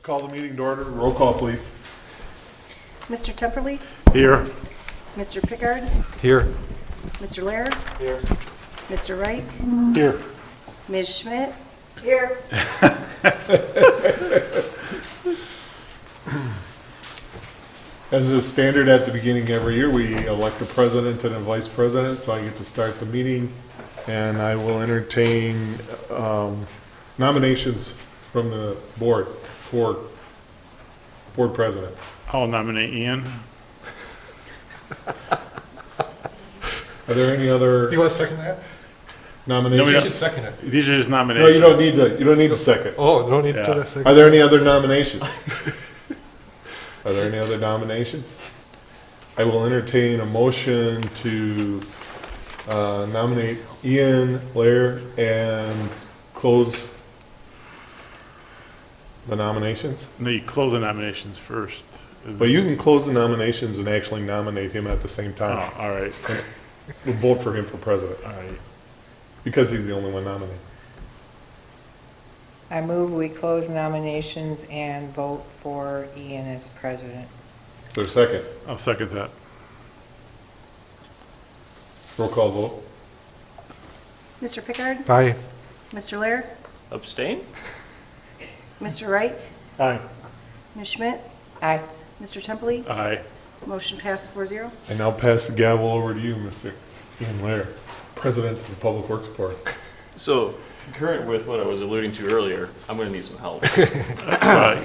Call the meeting to order. Roll call, please. Mr. Temperley, Here. Mr. Pickard, Here. Mr. Laird, Here. Mr. Reich, Here. Ms. Schmidt. Here. As is standard at the beginning every year, we elect a president and a vice president, so I get to start the meeting. And I will entertain nominations from the board for board president. I'll nominate Ian. Are there any other Do you want to second that? nominations? No, You we should second it. These are just No, nominations. you don't need to, you don't need to second. Oh, no need Yeah. to second. Are there any other nominations? Are there any other nominations? I will entertain a motion to nominate Ian Lair and close the nominations. No, you close the nominations first. But you can close the nominations and actually nominate him at the same Oh, time. all right, We'll vote for him for president, all right. because he's the only one nominated. I move we close nominations and vote for Ian as president. Is there a second? I'll second that. Roll call vote. Mr. Pickard, Aye. Mr. Laird, Abstain? Mr. Reich, Aye. Ms. Schmidt, Aye. Mr. Temperley. Aye. Motion passed 4-0. I now pass the gavel over to you, Mr. Ian Lair, president of the Public Works Board. So, concurrent with what I was alluding to earlier, I'm gonna need some help. Aye.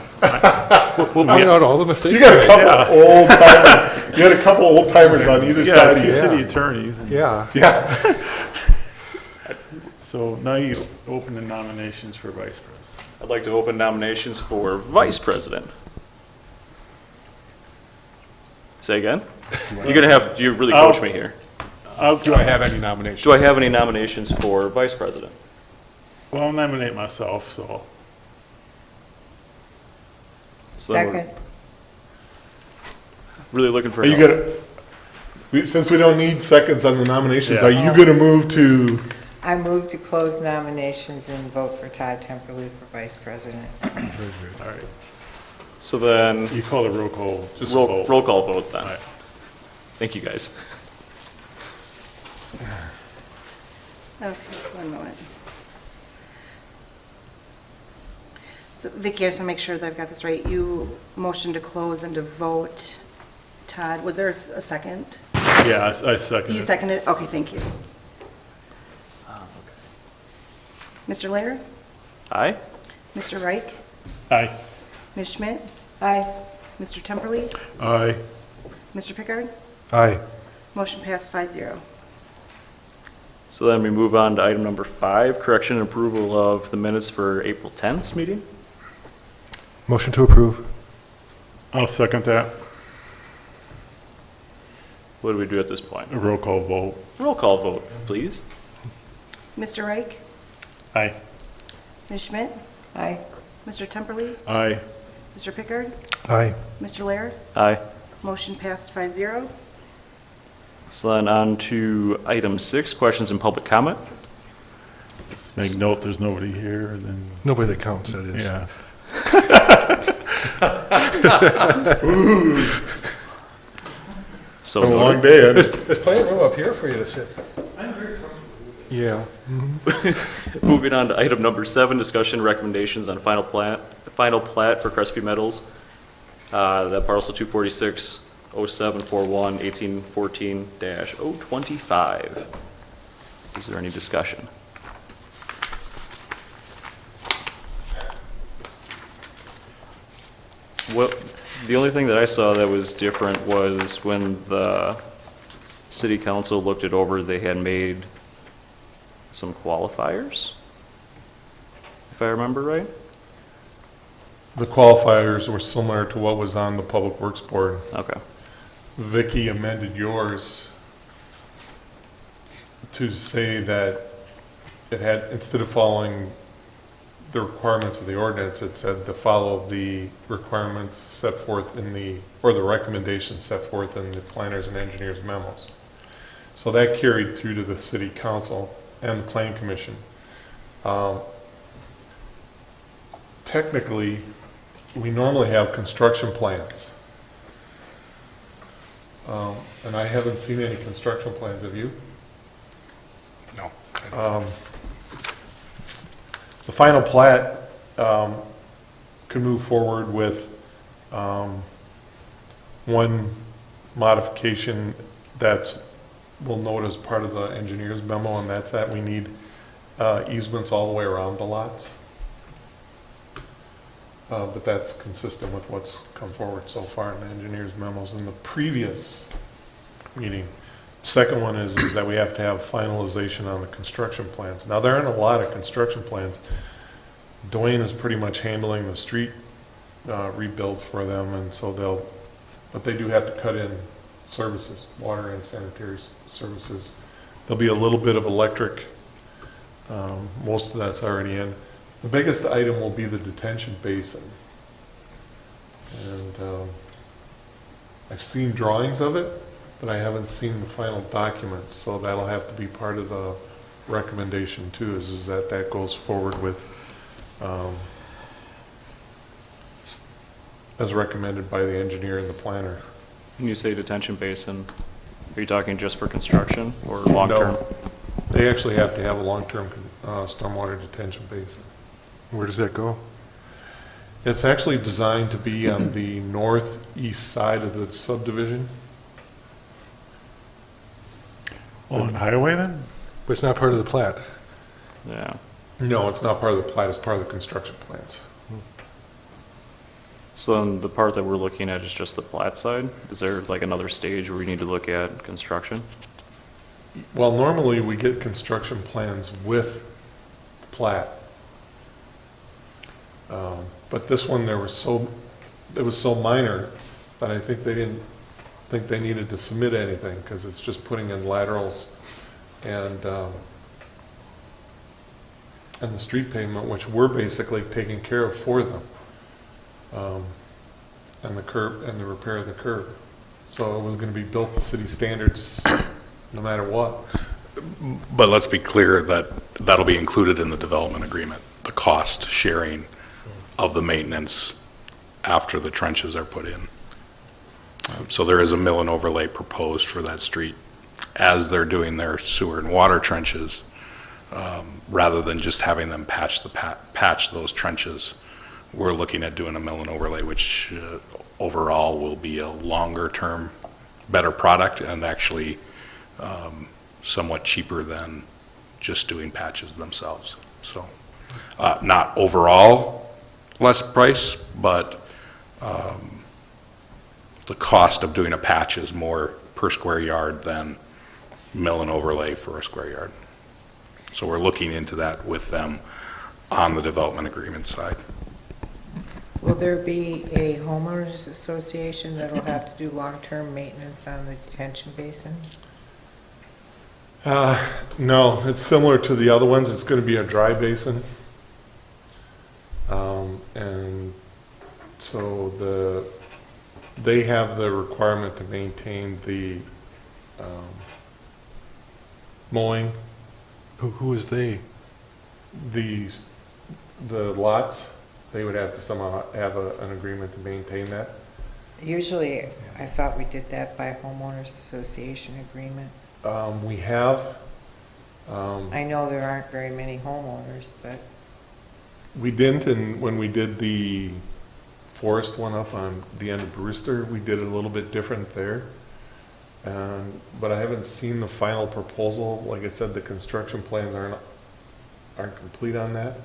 We'll point out all the mistakes. You got a couple old timers. You had a couple old timers on either Yeah, side of two you. city attorneys. Yeah. Yeah. So now you open the nominations for vice president. I'd like to open nominations for vice president. Say again? You really coach me here. Do I have any nominations? Do I have any nominations for vice president? Well, I'll nominate myself, so. So then we're Second. Really looking for Are you help. since we don't need seconds on the nominations, Yeah. are you gonna move to, I move to close nominations and vote for Todd Temperley for vice president. All right. So then, You call the roll call, just roll vote. roll call vote then. All right. Thank you, guys. Okay, just one moment. So Vicky, I just want to make sure that I've got this right. You motioned to close and to vote. Todd, was there a second? Yeah, I second You it. seconded? Okay, thank you. Mr. Laird, Aye? Mr. Reich, Aye. Ms. Schmidt, Aye. Mr. Temperley, Aye. Mr. Pickard. Aye. Motion passed 5-0. So then we move on to item number 5, correction and approval of the minutes for April 10th meeting. Motion to approve. I'll second that. What do we do at this point? A roll call vote. Roll call vote, please. Mr. Reich, Aye. Ms. Schmidt, Aye. Mr. Temperley, Aye. Mr. Pickard, Aye. Mr. Laird. Aye. Motion passed 5-0. So then on to item 6, questions and public comment. Just make note, there's nobody here, and then, Nobody that counts, that is. yeah. So been a long noted. day, There's plenty of room up here for you to sit. Yeah. Moving on to item number 7, discussion recommendations on final plat for Crestview Meadows. That parcel 246 0741 1814 025. Is there any discussion? Well, the only thing that I saw that was different was when the city council looked it over, they had made some qualifiers, if I remember right. the qualifiers were similar to what was on the Public Works Board. Okay. Vicky amended yours to say that it had, instead of following the requirements of the ordinance, it said to follow the requirements set forth in the, or the recommendations set forth in the planners and engineers memos. So that carried through to the city council and the planning commission. Technically, we normally have construction plans. And I haven't seen any construction plans, have you? No. The final plat could move forward with one modification that we'll note as part of the engineer's memo, and that's that we need easements all the way around the lots. But that's consistent with what's come forward so far in the engineer's memos in the previous meeting. Second one is that we have to have finalization on the construction plans. Now, there aren't a lot of construction plans. Dwayne is pretty much handling the street rebuild for them, and so but they do have to cut in services, water and sanitary services. There'll be a little bit of electric. Most of that's already in. The biggest item will be the detention basin. And I've seen drawings of it, but I haven't seen the final documents, so that'll have to be part of the recommendation too, is that goes forward with, as recommended by the engineer and the planner. When you say detention basin, are you talking just for construction or long-term? No, they actually have to have a long-term stormwater detention basin. Where does that go? It's actually designed to be on the northeast side of the subdivision. On highway then? But it's not part of the plat. Yeah. No, it's not part of the plat, it's part of the construction plans. So then the part that we're looking at is just the plat side? Is there like another stage where we need to look at construction? Well, normally we get construction plans with plat. But this one, it was so minor that I think they didn't think they needed to submit anything, because it's just putting in laterals and the street pavement, which we're basically taking care of for them. And the curb, and the repair of the curb. So it was gonna be built to city standards no matter what. But let's be clear that that'll be included in the development agreement, the cost sharing of the maintenance after the trenches are put in. So there is a mill and overlay proposed for that street as they're doing their sewer and water trenches, rather than just having them patch those trenches. We're looking at doing a mill and overlay, which overall will be a longer term, better product, and actually somewhat cheaper than just doing patches themselves. So not overall less price, but the cost of doing a patch is more per square yard than mill and overlay for a square yard. So we're looking into that with them on the development agreement side. Will there be a homeowners association that'll have to do long-term maintenance on the detention basin? No, it's similar to the other ones. It's gonna be a dry basin. And so they have the requirement to maintain the mowing, Who is they? the lots. They would have to somehow have an agreement to maintain that. Usually, I thought we did that by homeowners association agreement. We have, I know there aren't very many homeowners, but we didn't, and when we did the forest one up on the end of Brewster, we did it a little bit different there. But I haven't seen the final proposal. Like I said, the construction plans aren't complete on that.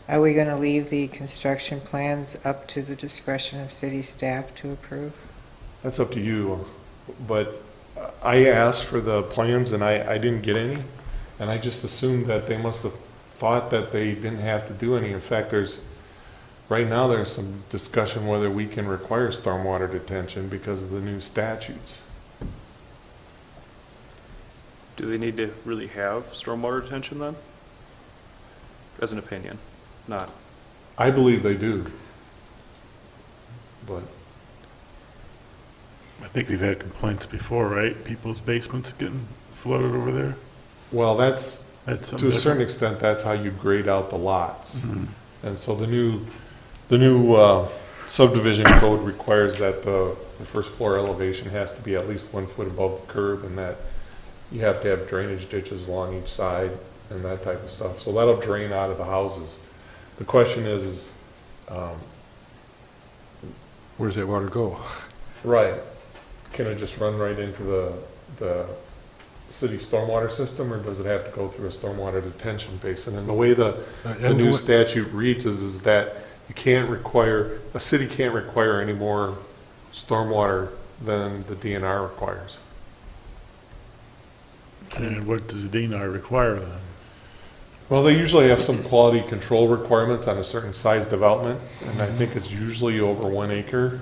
are we gonna leave the construction plans up to the discretion of city staff to approve? That's up to you, but I asked for the plans and I didn't get any, and I just assumed that they must have thought that they didn't have to do any. In fact, right now there's some discussion whether we can require stormwater detention because of the new statutes. Do they need to really have stormwater detention then? As an opinion, not. I believe they do. But I think we've had complaints before, right? People's basements getting flooded over there. well, that's, That's to something a certain different. extent, that's how you grade out the lots. Mhm. And so the new The new subdivision code requires that the first floor elevation has to be at least 1 foot above the curb, and that you have to have drainage ditches along each side and that type of stuff. So that'll drain out of the houses. The question is, Where's that water go? right, can it just run right into the city stormwater system, or does it have to go through a stormwater detention basin? And the way the new statute reads is that you can't require, a city can't require any more stormwater than the DNR requires. And what does the DNR require then? Well, they usually have some quality control requirements on a certain size development, and I think it's usually over 1 acre.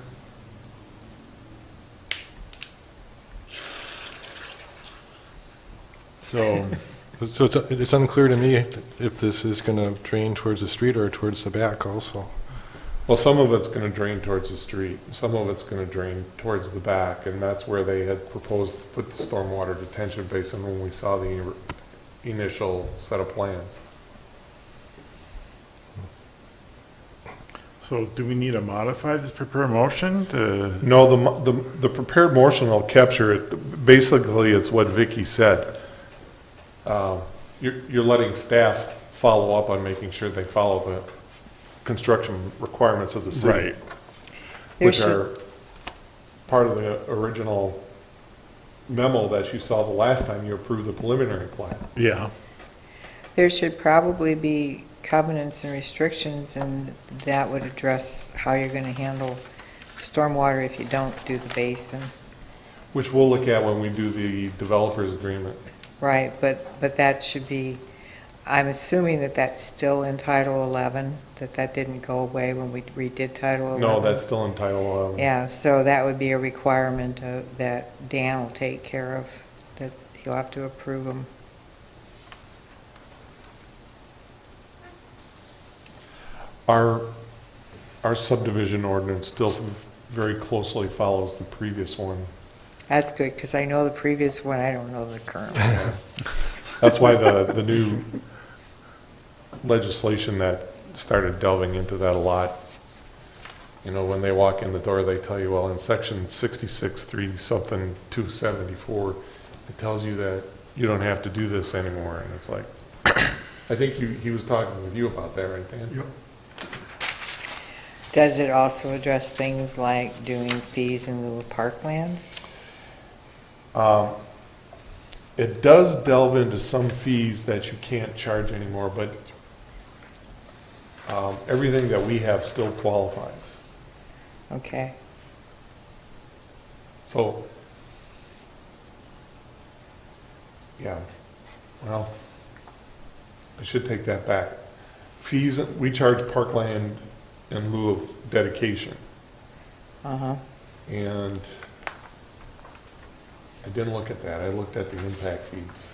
So, So it's unclear to me if this is gonna drain towards the street or towards the back also. Well, some of it's gonna drain towards the street, some of it's gonna drain towards the back, and that's where they had proposed to put the stormwater detention basin when we saw the initial set of plans. so do we need to modify this prepared motion to, No, the prepared motion will capture it. Basically, it's what Vicky said. You're letting staff follow up on making sure they follow the construction requirements of the city. right? There Which should- are part of the original memo that you saw the last time you approved the preliminary plan. Yeah, There should probably be covenants and restrictions, and that would address how you're gonna handle stormwater if you don't do the basin. Which we'll look at when we do the developers agreement. Right, but that should be, I'm assuming that that's still in Title 11, that didn't go away when we redid Title 11. No, that's still in Title 11. Yeah, so that would be a requirement that Dan will take care of, that he'll have to approve them. Our subdivision ordinance still very closely follows the previous one. That's good, because I know the previous one, I don't know the current one. That's why the new legislation that started delving into that a lot, you know, when they walk in the door, they tell you, well, in section 66.3 something 274, it tells you that you don't have to do this anymore. And it's like, I think he was talking with you about that, right, Dan? Yep. Does it also address things like doing fees in lieu of parkland? It does delve into some fees that you can't charge anymore, but everything that we have still qualifies. Okay, So, yeah, well, I should take that back. Fees, we charge parkland in lieu of dedication, uh-huh, and I didn't look at that. I looked at the impact fees.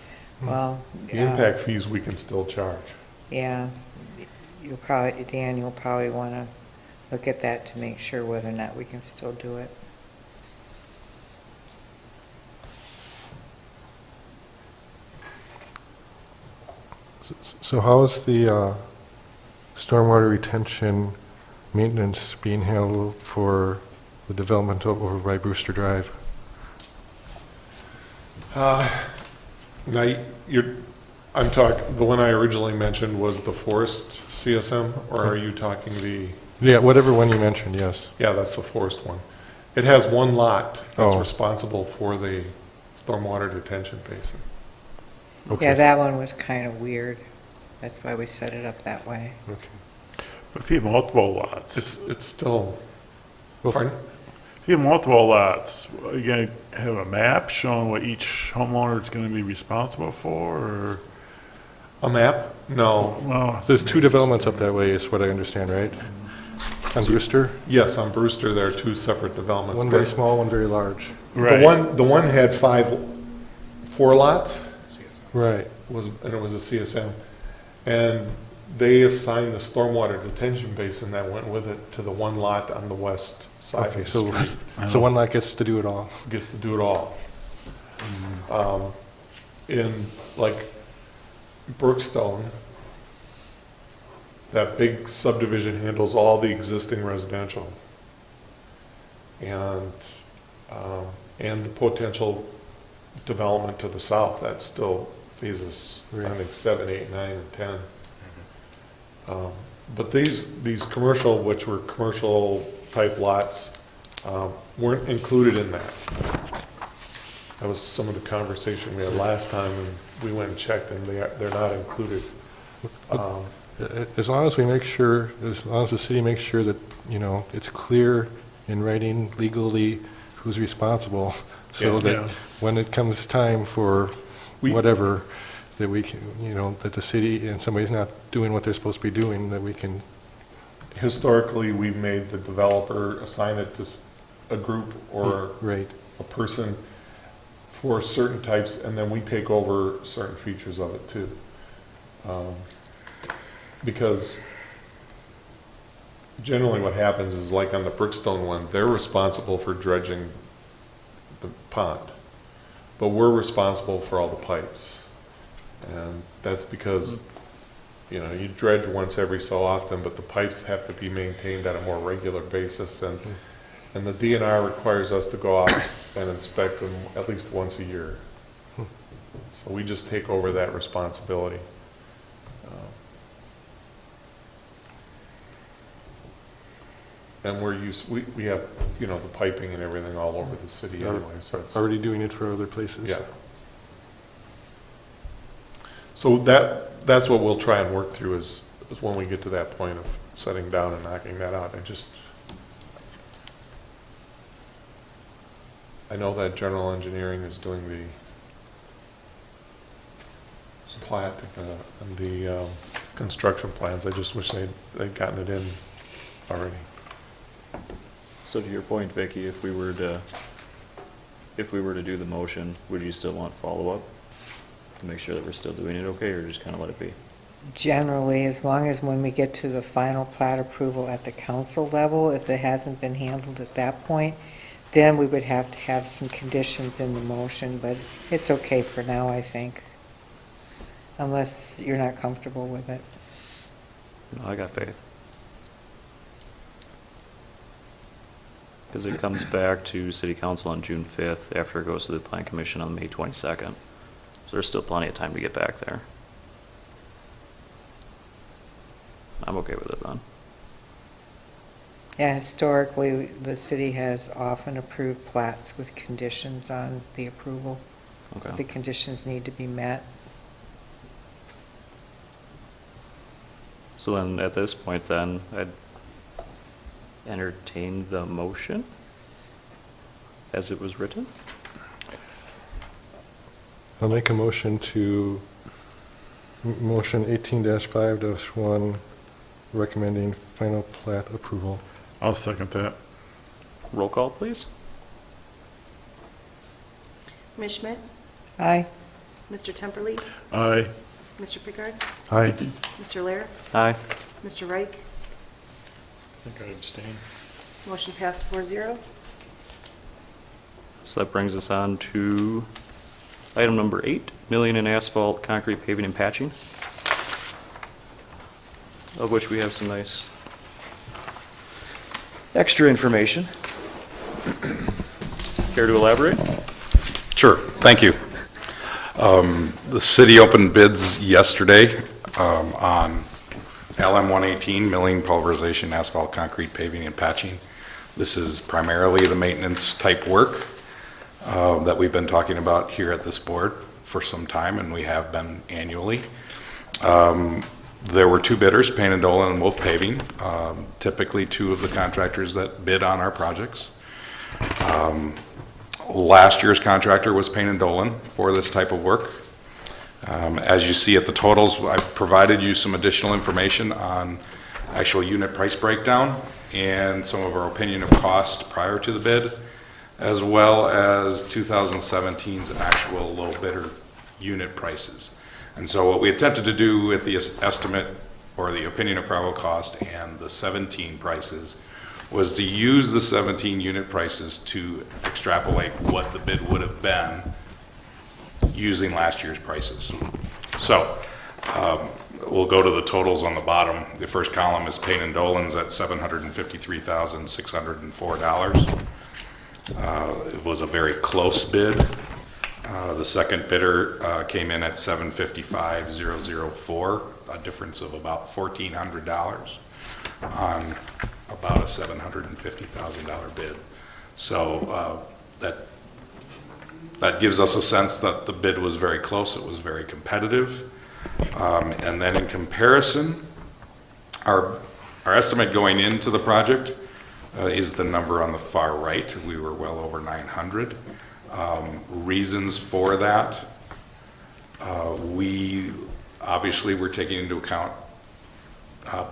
well. The impact fees we can still charge. Yeah, Dan, you'll probably want to look at that to make sure whether or not we can still do it. So how is the stormwater retention maintenance being handled for the development over by Brewster Drive? Now, I'm talking, the one I originally mentioned was the forest CSM, or are you talking the, Yeah, whatever one you mentioned, yes. yeah, that's the forest one. It has one lot that's Oh. responsible for the stormwater detention basin. Okay. Yeah, that one was kind of weird. That's why we set it up that way. Okay. but if you have multiple lots, It's still, Well, pardon? if you have multiple lots, are you gonna have a map showing what each homeowner is gonna be responsible for, or? A map? No. Well, There's two developments up that way, is what I understand, right? On Brewster? Yes, on Brewster, there are two separate developments. One very small, one very large. right. The one had four lots, Right. and it was a CSM. And they assigned the stormwater detention basin that went with it to the one lot on the west side Okay, of the so, street. so one lot gets to do it all. Gets to do it all. In like Brookstone, that big subdivision handles all the existing residential. And the potential development to the south, that's still phases, I think, 7, 8, 9, and 10. But these commercial, which were commercial type lots, weren't included in that. That was some of the conversation we had last time, and we went and checked, and they're not included. As long as we make sure, as long as the city makes sure that, you know, it's clear in writing legally who's responsible, so Yeah. that Yeah. when it comes time for whatever, that we can, you know, that the city and somebody's not doing what they're supposed to be doing, that we can, Historically, we've made the developer assign it to a group or right, a person for certain types, and then we take over certain features of it too. Because generally what happens is, like on the Brookstone one, they're responsible for dredging the pond, but we're responsible for all the pipes. And that's because, you know, you dredge once every so often, but the pipes have to be maintained on a more regular basis, and the DNR requires us to go out and inspect them at least once a year. So we just take over that responsibility. And we have, you know, the piping and everything all over the city anyway, so it's. already doing it for other places. Yeah. So that's what we'll try and work through is when we get to that point of setting down and knocking that out. I know that general engineering is doing the plat and the construction plans. I just wish they'd gotten it in already. So to your point, Vicky, if we were to do the motion, would you still want follow-up? To make sure that we're still doing it okay, or just kind of let it be? Generally, as long as when we get to the final plat approval at the council level, if it hasn't been handled at that point, then we would have to have some conditions in the motion, but it's okay for now, I think. Unless you're not comfortable with it. No, I got faith. Because it comes back to city council on June 5th after it goes to the plan commission on May 22nd. So there's still plenty of time to get back there. I'm okay with it then. Yeah, historically, the city has often approved plats with conditions on the approval. The Okay. conditions need to be met. So then at this point then, I'd entertain the motion as it was written. I'll make a motion to, motion 18-5-1, recommending final plat approval. I'll second that. Roll call, please. Ms. Schmidt? Aye. Mr. Temperley? Aye. Mr. Pickard? Aye. Mr. Lair? Aye. Mr. Reich? I think I abstain. Motion passed 4-0. So that brings us on to item number 8, million in asphalt, concrete paving and patching. Of which we have some nice extra information. Care to elaborate? Sure, thank you. The city opened bids yesterday on LM 118, milling, pulverization, asphalt, concrete, paving, and patching. This is primarily the maintenance type work that we've been talking about here at this board for some time, and we have been annually. There were two bidders, Payne & Dolan and Wolf Paving, typically two of the contractors that bid on our projects. Last year's contractor was Payne & Dolan for this type of work. As you see at the totals, I provided you some additional information on actual unit price breakdown and some of our opinion of cost prior to the bid, as well as 2017's actual low bidder unit prices. And so what we attempted to do with the estimate or the opinion of probable cost and the 17 prices was to use the 17 unit prices to extrapolate what the bid would have been using last year's prices. So we'll go to the totals on the bottom. The first column is Payne and Dolan's at $753,604. It was a very close bid. The second bidder came in at $755,004, a difference of about $1,400 on about a $750,000 bid. So that gives us a sense that the bid was very close, it was very competitive. And then in comparison, our estimate going into the project is the number on the far right. We were well over 900. Reasons for that, we obviously were taking into account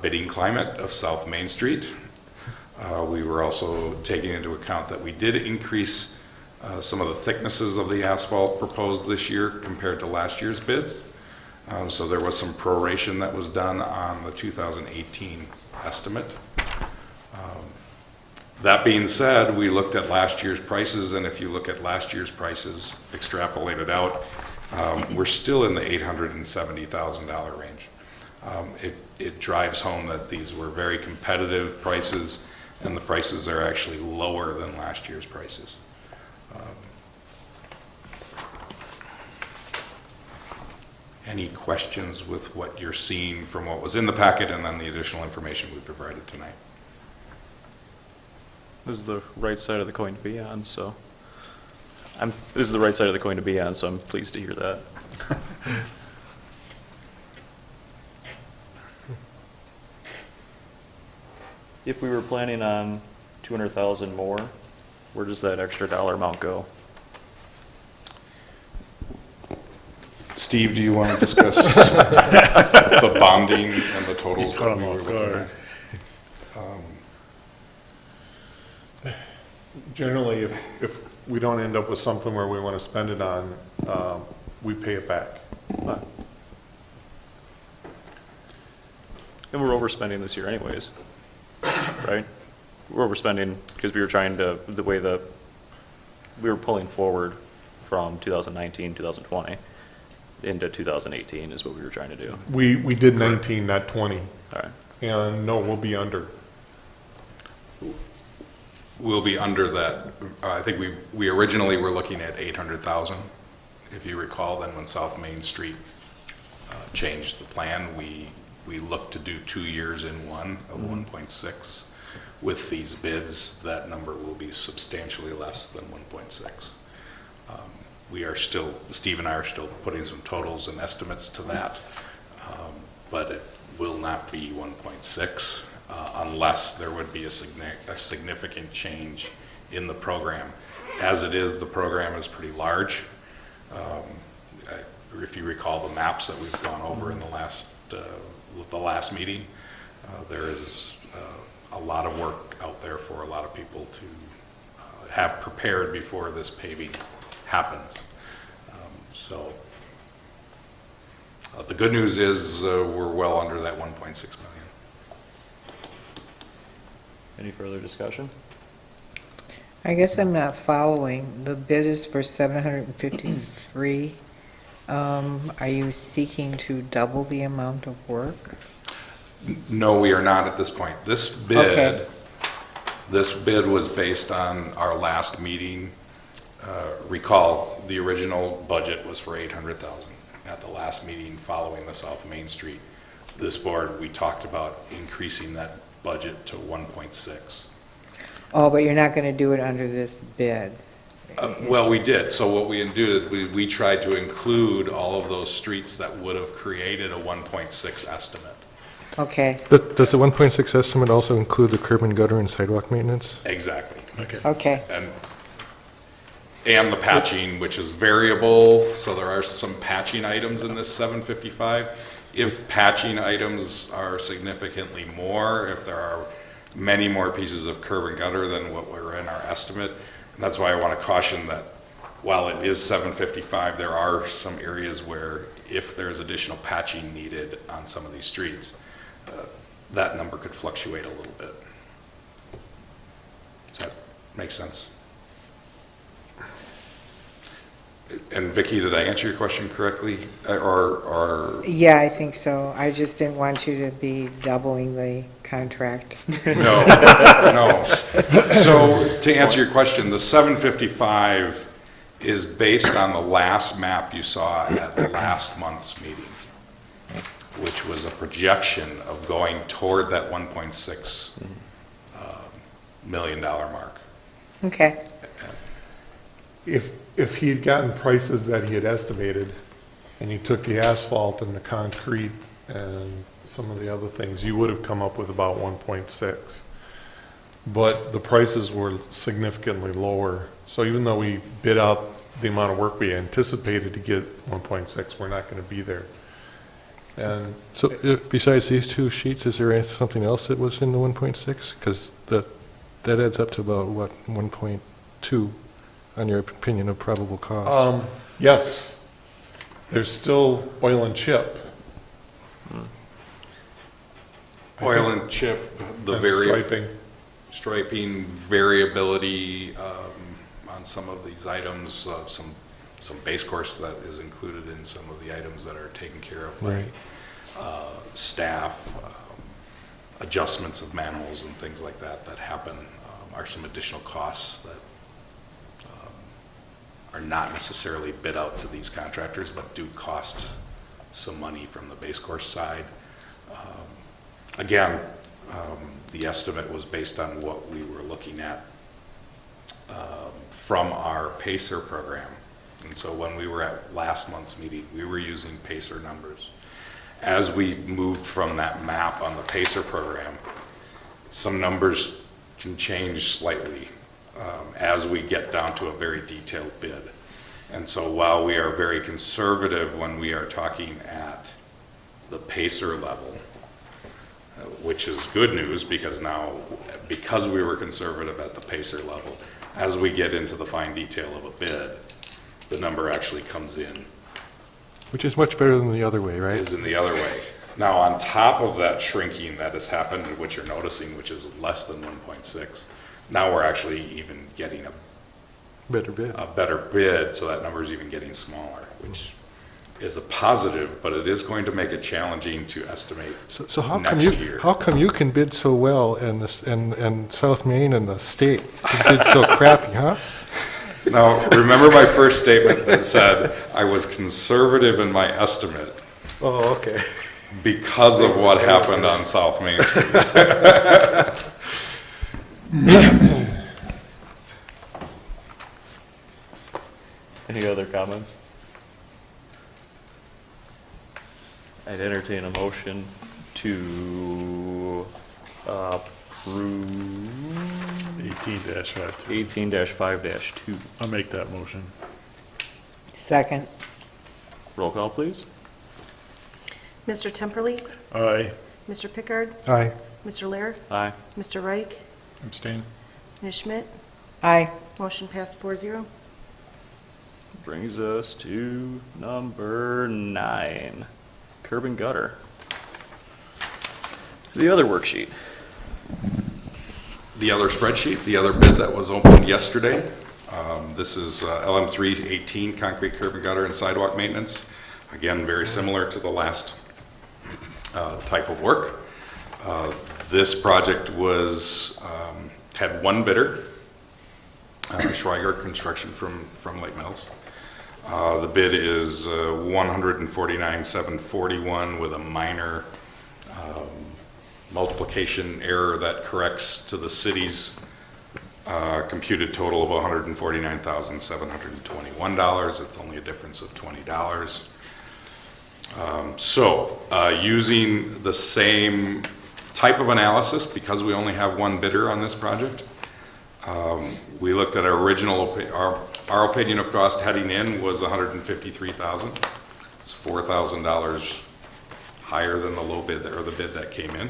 bidding climate of South Main Street. We were also taking into account that we did increase some of the thicknesses of the asphalt proposed this year compared to last year's bids. So there was some proration that was done on the 2018 estimate. That being said, we looked at last year's prices, and if you look at last year's prices extrapolated out, we're still in the $870,000 range. It drives home that these were very competitive prices, and the prices are actually lower than last year's prices. Any questions with what you're seeing from what was in the packet and then the additional information we provided tonight? This is the right side of the coin to be on, so this is the right side of the coin to be on, so I'm pleased to hear that. If we were planning on 200,000 more, where does that extra dollar amount go? Steve, do you want to discuss the bonding and the totals Caught that we him were off looking guard. at? Generally, if we don't end up with something where we want to spend it on, we pay it back. And we're overspending this year anyways, right? We're overspending because we were trying to, we were pulling forward from 2019, 2020 into 2018 is what we were trying to do. We did 19, not 20, All right. and no, we'll be under. We'll be under that. I think we originally were looking at 800,000. If you recall, then when South Main Street changed the plan, we looked to do 2 years in one of 1.6. With these bids, that number will be substantially less than 1.6. We are still, Steve and I are still putting some totals and estimates to that, but it will not be 1.6 unless there would be a significant change in the program. As it is, the program is pretty large. If you recall the maps that we've gone over in the last meeting, there is a lot of work out there for a lot of people to have prepared before this paving happens. So the good news is we're well under that 1.6 million. Any further discussion? I guess I'm not following. The bid is for 753. Are you seeking to double the amount of work? No, we are not at this point. This bid was based on our last meeting. Recall, the original budget was for 800,000. At the last meeting following the South Main Street, this board, we talked about increasing that budget to 1.6. Oh, but you're not going to do it under this bid? Well, we did. So what we did, we tried to include all of those streets that would have created a 1.6 estimate. Okay, Does the 1.6 estimate also include the curb and gutter and sidewalk maintenance? Exactly. okay. And the patching, which is variable, so there are some patching items in this 755. If patching items are significantly more, if there are many more pieces of curb and gutter than what were in our estimate, and that's why I want to caution that while it is 755, there are some areas where if there's additional patching needed on some of these streets, that number could fluctuate a little bit. Does that make sense? And Vicki, did I answer your question correctly? Or, Yeah, I think so. I just didn't want you to be doubling the contract. no, no. So to answer your question, the 755 is based on the last map you saw at the last month's meeting, which was a projection of going toward that $1.6 million mark. Okay. If he had gotten prices that he had estimated, and you took the asphalt and the concrete and some of the other things, you would have come up with about 1.6. But the prices were significantly lower. So even though we bid out the amount of work we anticipated to get 1.6, we're not going to be there. And So besides these two sheets, is there something else that was in the 1.6? Because that adds up to about, what, 1.2 on your opinion of probable cost? yes, there's still oil and chip. Oil and chip, the And very striping. variability on some of these items, some base course that is included in some of the items that are taken care of by staff, adjustments of manholes and things like that happen are some additional costs that are not necessarily bid out to these contractors, but do cost some money from the base course side. Again, the estimate was based on what we were looking at from our PACER program. And so when we were at last month's meeting, we were using PACER numbers. As we moved from that map on the PACER program, some numbers can change slightly as we get down to a very detailed bid. And so while we are very conservative when we are talking at the PACER level, which is good news because now, because we were conservative at the PACER level, as we get into the fine detail of a bid, the number actually comes in. Which is much better than the other way, right? Is in the other way. Now, on top of that shrinking that has happened, which you're noticing, which is less than 1.6, now we're actually even getting Better bid. a better bid, so that number is even getting smaller, which is a positive, but it is going to make it challenging to estimate So how come next you, year. how come you can bid so well and this, and South Main and the state can bid so crappy, huh? Now, remember my first statement that said I was conservative in my estimate Oh, okay. because of what happened on South Main Street. Any other comments? I'd entertain a motion to approve 18-52. 18-5-2. I'll make that motion. Second. Roll call, please. Mr. Temperley, Aye. Mr. Pickard, Aye. Mr. Lear, Aye. Mr. Reich, Abstain. Ms. Schmidt, Aye. motion passed 4-0. Brings us to number 9, curb and gutter. The other worksheet. The other spreadsheet, the other bid that was opened yesterday. This is LM318, concrete curb and gutter and sidewalk maintenance. Again, very similar to the last type of work. This project was, had one bidder, Schweiger Construction from Lake Mills. The bid is $149,741 with a minor multiplication error that corrects to the city's computed total of $149,721. It's only a difference of $20. Using the same type of analysis, because we only have one bidder on this project, we looked at our original, our opinion of cost heading in was $153,000. It's $4,000 higher than the low bid, or the bid that came in.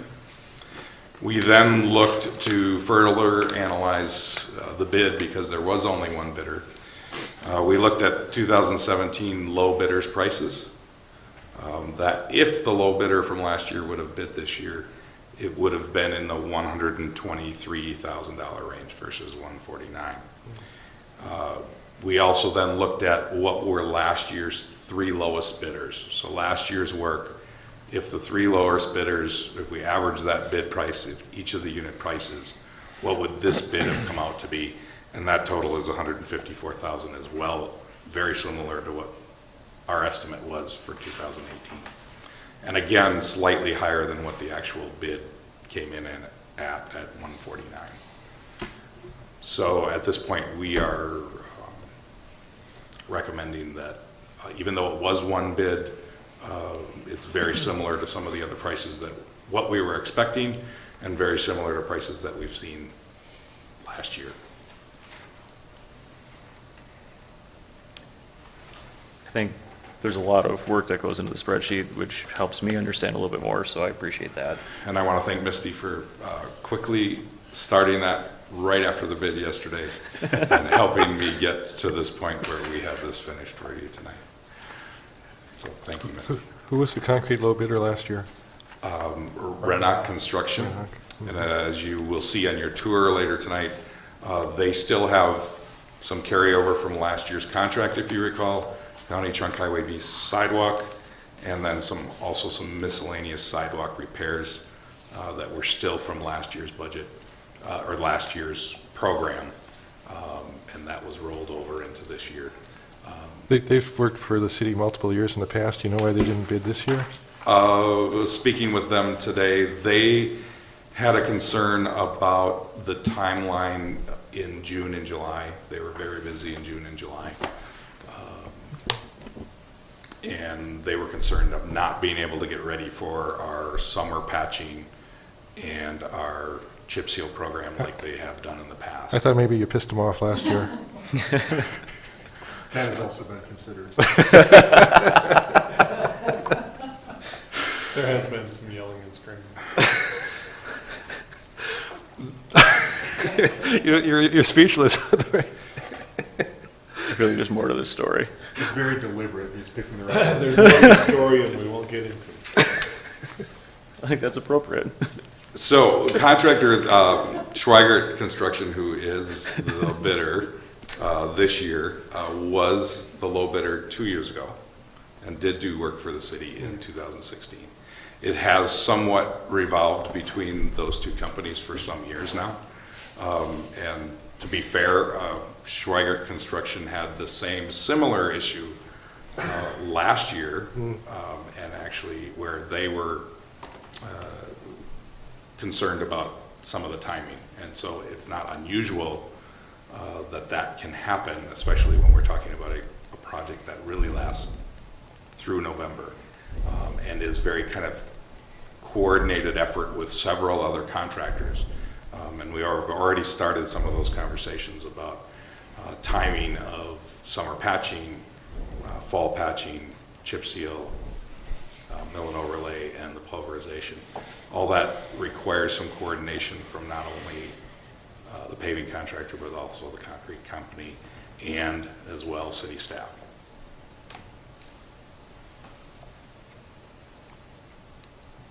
We then looked to further analyze the bid because there was only one bidder. We looked at 2017 low bidders' prices. That if the low bidder from last year would have bid this year, it would have been in the $123,000 range versus $149,000. We also then looked at what were last year's 3 lowest bidders. So last year's work, if the 3 lowest bidders, if we average that bid price, if each of the unit prices, what would this bid have come out to be? And that total is $154,000 as well, very similar to what our estimate was for 2018. And again, slightly higher than what the actual bid came in at 149. So at this point, we are recommending that, even though it was one bid, it's very similar to some of the other prices that, what we were expecting, and very similar to prices that we've seen last year. I think there's a lot of work that goes into the spreadsheet, which helps me understand a little bit more, so I appreciate that. And I want to thank Misty for quickly starting that right after the bid yesterday and helping me get to this point where we have this finished for you tonight. So thank you, Misty. Who was the concrete low bidder last year? Rennock Construction, and as you will see on your tour later tonight, they still have some carryover from last year's contract, if you recall, County Trunk Highway V sidewalk, and then also some miscellaneous sidewalk repairs that were still from last year's budget, or last year's program, and that was rolled over into this year. They've worked for the city multiple years in the past. Do you know why they didn't bid this year? Speaking with them today, they had a concern about the timeline in June and July. They were very busy in June and July. And they were concerned of not being able to get ready for our summer patching and our chip seal program like they have done in the past. I thought maybe you pissed them off last year. That has also been considered. There has been some yelling and screaming. You're speechless. I feel like there's more to this story. He's very deliberate. He's picking the right. There's more to the story, and we won't get into it. I think that's appropriate. So contractor Schweigert Construction, who is the bidder this year, was the low bidder 2 years ago and did do work for the city in 2016. It has somewhat revolved between those two companies for some years now. And to be fair, Schweigert Construction had the similar issue last year, and actually where they were concerned about some of the timing. And so it's not unusual that can happen, especially when we're talking about a project that really lasts through November, and is very kind of coordinated effort with several other contractors. And we have already started some of those conversations about timing of summer patching, fall patching, chip seal, mill and overlay, and the pulverization. All that requires some coordination from not only the paving contractor, but also the concrete company and as well city staff.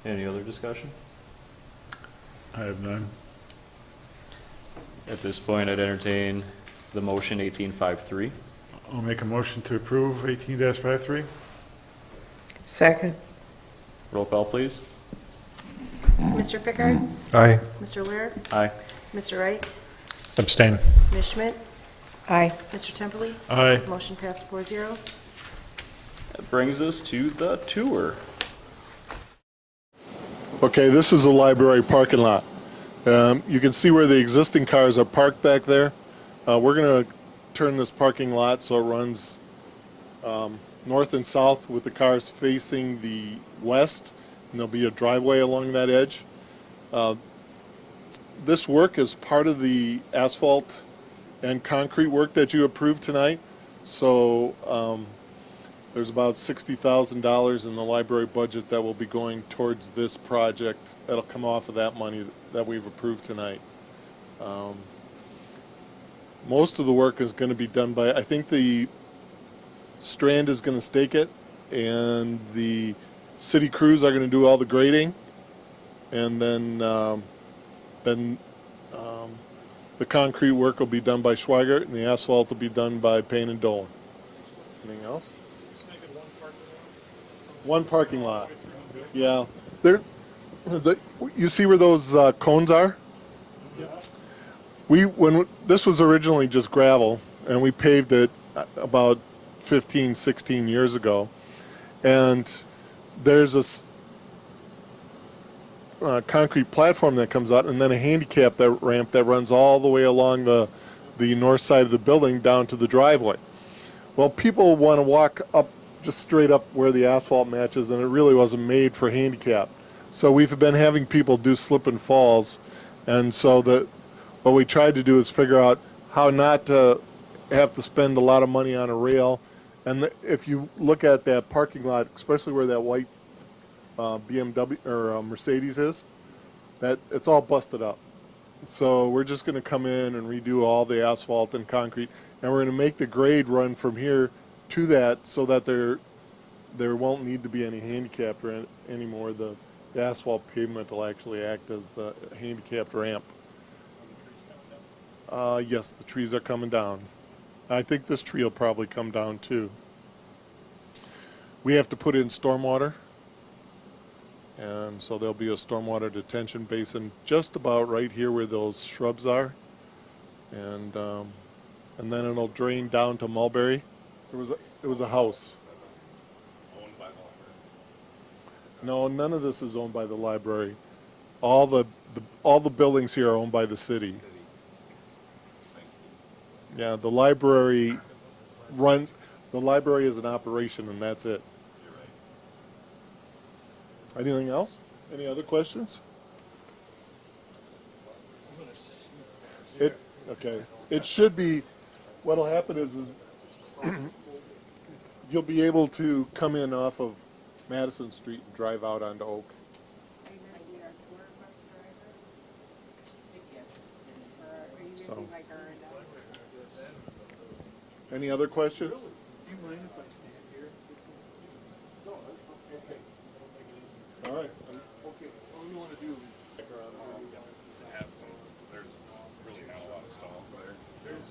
Any other discussion? I have none. At this point, I'd entertain the motion 1853. I'll make a motion to approve 18-53. Second. Roll call, please. Mr. Pickard? Aye. Mr. Lear? Aye. Mr. Reich? Abstain. Ms. Schmidt? Aye. Mr. Temperley? Aye. Motion passed 4-0. That brings us to the tour. Okay, this is the library parking lot. You can see where the existing cars are parked back there. We're going to turn this parking lot so it runs north and south with the cars facing the west, and there'll be a driveway along that edge. This work is part of the asphalt and concrete work that you approved tonight. So there's about $60,000 in the library budget that will be going towards this project. That'll come off of that money that we've approved tonight. Most of the work is going to be done by, I think the Strand is going to stake it, and the city crews are going to do all the grading, and then The concrete work will be done by Schweigert, and the asphalt will be done by Payne and Dolan. Anything else? One parking lot. Yeah. You see where those cones are? This was originally just gravel, and we paved it about 15, 16 years ago. And there's this concrete platform that comes out, and then a handicap ramp that runs all the way along the north side of the building down to the driveway. Well, people want to walk up, just straight up where the asphalt matches, and it really wasn't made for handicap. So we've been having people do slip and falls, and so what we tried to do is figure out how not to have to spend a lot of money on a rail. And if you look at that parking lot, especially where that white BMW or Mercedes is, that it's all busted up. So we're just going to come in and redo all the asphalt and concrete, and we're going to make the grade run from here to that so that there won't need to be any handicapped anymore. The asphalt pavement will actually act as the handicapped ramp. Yes, the trees are coming down. I think this tree will probably come down too. We have to put in stormwater, and so there'll be a stormwater detention basin just about right here where those shrubs are, and then it'll drain down to Mulberry. It was a house. Owned by the library. No, none of this is owned by the library. All the buildings here are owned by the city. Yeah, the library is an operation, and that's it. Anything else? Any other questions? Okay. It should be, what'll happen is you'll be able to come in off of Madison Street and drive out onto Oak. So. Any other questions? Do you mind if I stand here? No, that's okay. All right. Okay, all we want to do is stick around. There's really not a lot of stalls there. And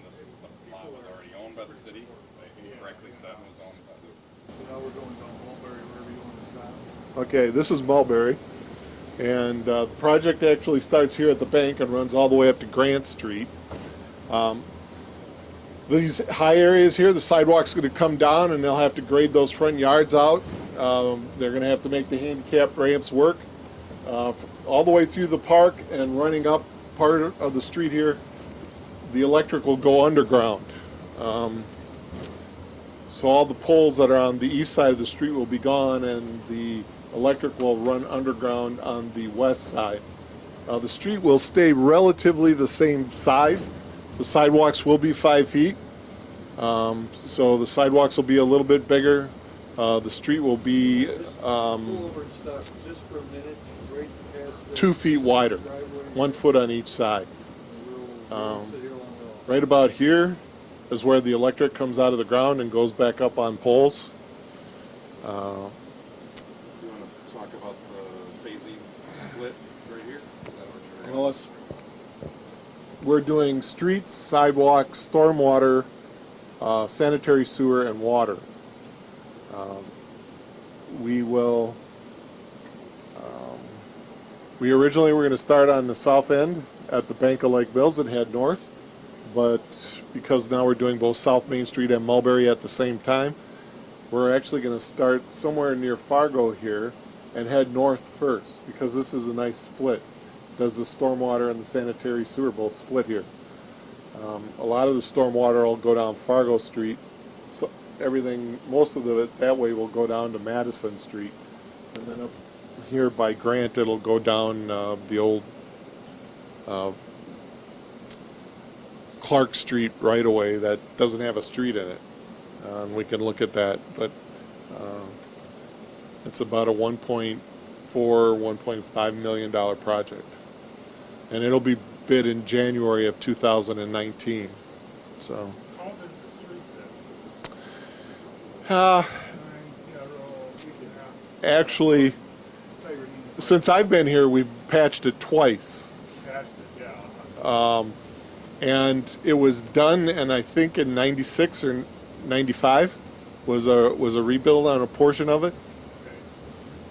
the lot was already owned by the city, like correctly said, was owned by the. So now we're going down Mulberry, wherever you want to stop. Okay, this is Mulberry, and the project actually starts here at the bank and runs all the way up to Grant Street. These high areas here, the sidewalk's going to come down, and they'll have to grade those front yards out. They're going to have to make the handicap ramps work all the way through the park and running up part of the street here. The electric will go underground. So all the poles that are on the east side of the street will be gone, and the electric will run underground on the west side. The street will stay relatively the same size. The sidewalks will be 5 feet. So the sidewalks will be a little bit bigger. The street will be Pull over and stop just for a minute, right past the 2 feet wider, driveway. 1 foot on each side. We'll sit here along the. Right about here is where the electric comes out of the ground and goes back up on poles. You want to talk about the phasing split right here? Is that what you're? Well, we're doing streets, sidewalks, stormwater, sanitary sewer, and water. We originally were going to start on the south end at the Bank of Lake Mills and head north, but because now we're doing both South Main Street and Mulberry at the same time, we're actually going to start somewhere near Fargo here and head north first, because this is a nice split. Does the stormwater and the sanitary sewer both split here? A lot of the stormwater will go down Fargo Street. So most of it that way will go down to Madison Street, and then up here by Grant it'll go down the old Clark Street right away that doesn't have a street in it. And we can look at that, but it's about a $1.4, $1.5 million project. And it'll be bid in January of 2019. So, How big is the street then? uh, 9, yeah, week and a half. actually, Tell you what you need. since I've been here, we've patched it twice. Patch Yeah. And it was done, and I think in 96 or 95 was a rebuild on a portion of it.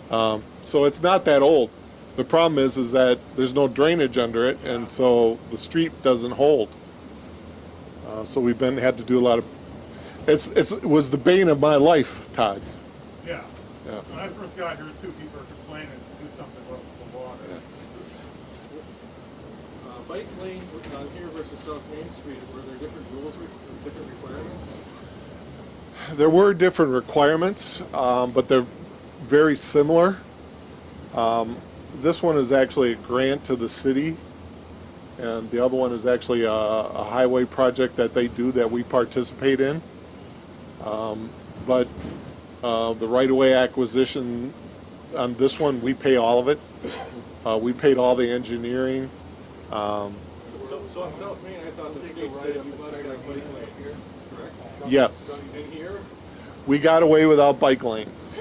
So it's not that old. The problem is that there's no drainage under it, and so the street doesn't hold. So we've had to do a lot of. It was the bane of my life, Todd. Yeah. Yeah. When I first got here too, people were complaining to do something about the water. Bike lane on here versus South Main Street, were there different rules, different requirements? There were different requirements, but they're very similar. This one is actually a grant to the city, and the other one is actually a highway project that they do that we participate in. But the right-of-way acquisition on this one, we pay all of it. We paid all the engineering. So on South Main, I thought the state said you must have bike lanes, correct? Yes, In here? we got away without bike lanes.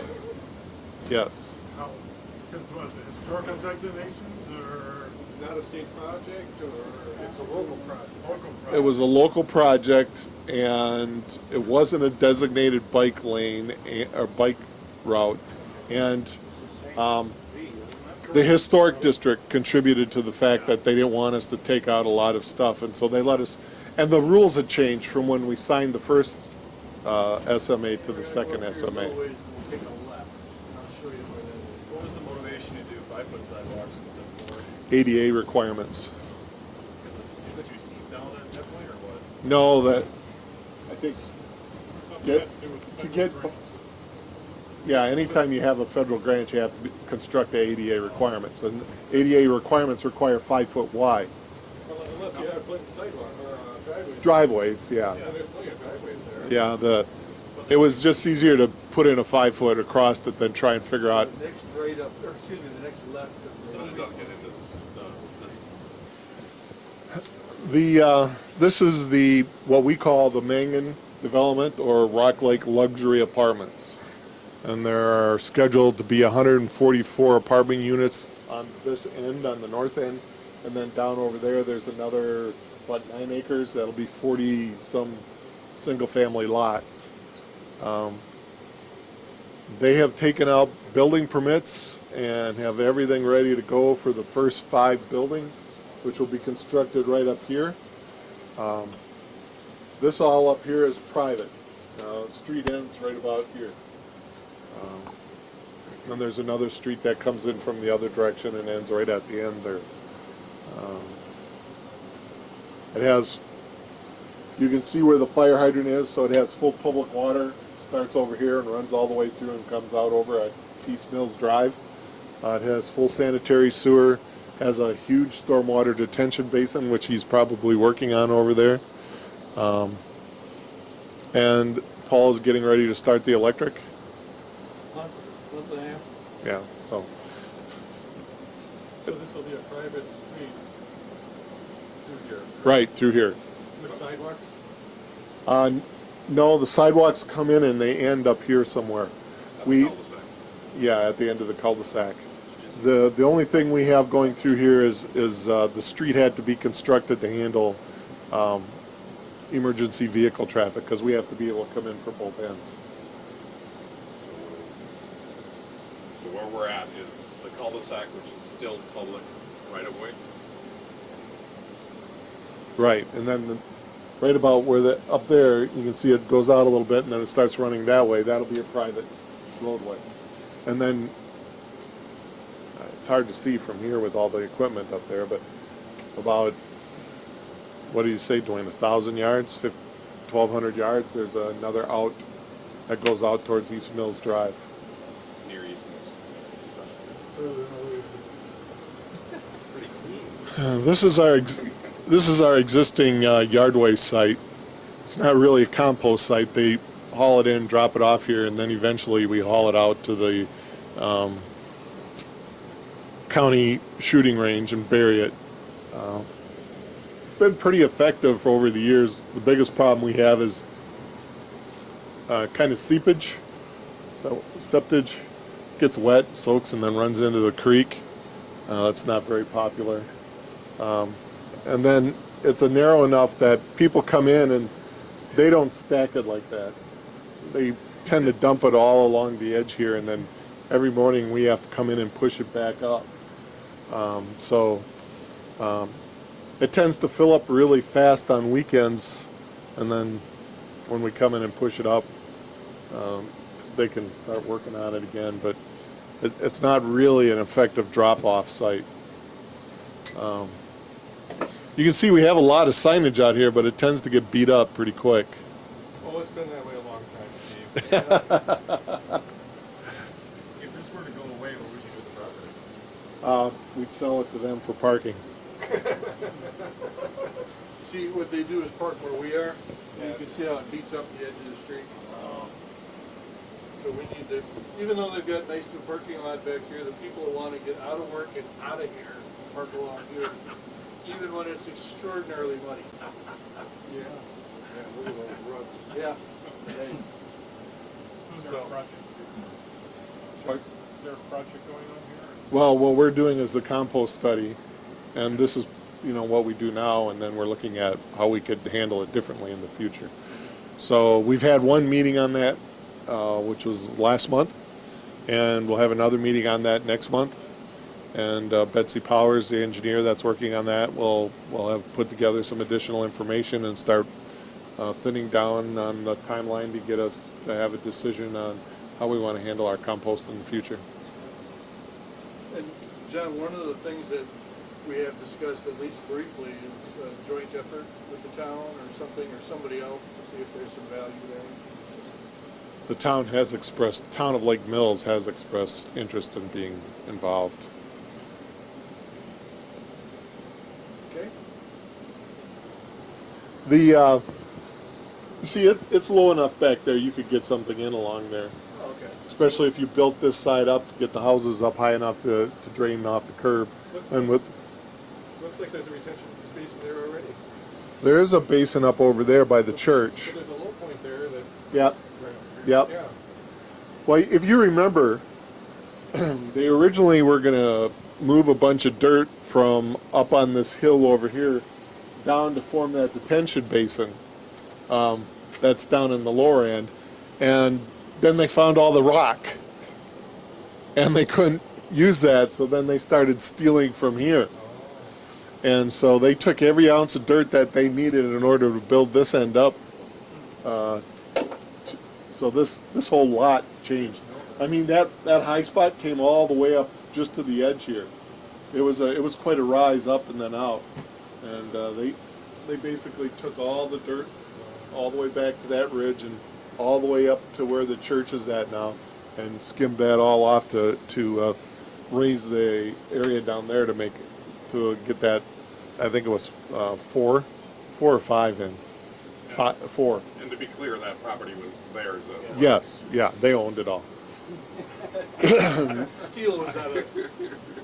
Yes. How, because what, the historical designations or Not a state project, or it's a local project? local projects? It was a local project, and it wasn't a designated bike lane or bike route. And the historic district contributed to the fact that they didn't want us to take out a lot of stuff, and so they let us. And the rules had changed from when we signed the first SMA to the second SMA. We'll take a left, and I'll show you where that is. What was the motivation to do 5-foot sidewalks instead of 4? ADA requirements. Because it's too steep down at that point, or what? No, that I think to get. Yeah, anytime you have a federal grant, you have to construct the ADA requirements, and ADA requirements require 5 foot wide Well, unless you have sidewalk or driveways. driveways. Yeah, There's plenty of driveways there. yeah. It was just easier to put in a 5 foot across it than try and figure out. The next right up, or excuse me, the next left. So it does get into this, This is the what we call the Mangan development or Rock Lake Luxury Apartments, and there are scheduled to be 144 apartment units on this end, on the north end, and then down over there, there's another about 9 acres. That'll be 40 some single-family lots. They have taken out building permits and have everything ready to go for the first 5 buildings, which will be constructed right up here. This all up here is private. Street ends right about here. And there's another street that comes in from the other direction and ends right at the end there. It has, you can see where the fire hydrant is, so it has full public water. Starts over here and runs all the way through and comes out over at East Mills Drive. It has full sanitary sewer, has a huge stormwater detention basin, which he's probably working on over there. And Paul's getting ready to start the electric. Month and a half. Yeah, so. So this will be a private street through here. Right, through here. With sidewalks? No, the sidewalks come in and they end up here somewhere. Yeah, at the end of the cul-de-sac. The only thing we have going through here is the street had to be constructed to handle emergency vehicle traffic, because we have to be able to come in from both ends. So where we're at is the cul-de-sac, which is still public right of way. Right, and then right about where up there, you can see it goes out a little bit, and then it starts running that way. That'll be a private roadway. And then, it's hard to see from here with all the equipment up there, but about, what do you say, Dwayne, 1,000 yards, 1,200 yards, there's another out that goes out towards East Mills Drive. Near East Mills. it's pretty clean. This is our existing yardway site. It's not really a compost site. They haul it in, drop it off here, and then eventually we haul it out to the county shooting range and bury it. It's been pretty effective over the years. The biggest problem we have is kind of seepage. So septage gets wet, soaks, and then runs into the creek. That's not very popular. And then it's a narrow enough that people come in and they don't stack it like that. They tend to dump it all along the edge here, and then every morning we have to come in and push it back up. It tends to fill up really fast on weekends, and then when we come in and push it up, they can start working on it again, but it's not really an effective drop-off site. You can see we have a lot of signage out here, but it tends to get beat up pretty quick. Well, it's been that way a long time, Steve. If this were to go away, what would you do with the property? We'd sell it to them for parking. See, what they do is park where we are, and you can see how it beats up the edge of the street. So we need to, even though they've got nice new parking lot back here, the people who want to get out of work and out of here, park along here, even when it's extraordinarily muddy. Yeah. Yeah, look at those ruts. Yeah. Hey. Is there a project? What? Is there a project going on here? Well, what we're doing is the compost study, and this is, what we do now, and then we're looking at how we could handle it differently in the future. So we've had one meeting on that, which was last month, and we'll have another meeting on that next month. And Betsy Powers, the engineer that's working on that, will have put together some additional information and start thinning down on the timeline to get us to have a decision on how we want to handle our compost in the future. And John, one of the things that we have discussed, at least briefly, is a joint effort with the town or something, or somebody else, to see if there's some value there. The town of Lake Mills has expressed interest in being involved. Okay? You see, it's low enough back there, you could get something in along there. Oh, okay. Especially if you built this side up to get the houses up high enough to drain off the curb. And with, Looks like there's a retention basin there already. there is a basin up over there by the church. So there's a low point there that. Yep, yep. Yeah. Well, if you remember, they originally were gonna move a bunch of dirt from up on this hill over here down to form that detention basin. That's down in the lower end. And then they found all the rock. And they couldn't use that, so then they started stealing from here. And so they took every ounce of dirt that they needed in order to build this end up. So this whole lot changed. I mean, that high spot came all the way up just to the edge here. It was quite a rise up and then out. And they basically took all the dirt all the way back to that ridge and all the way up to where the church is at now, and skimmed that all off to raise the area down there to get that. I think it was 4 or 5 in. 4. And to be clear, that property was theirs as well. Yes, yeah, they owned it all. Steel was not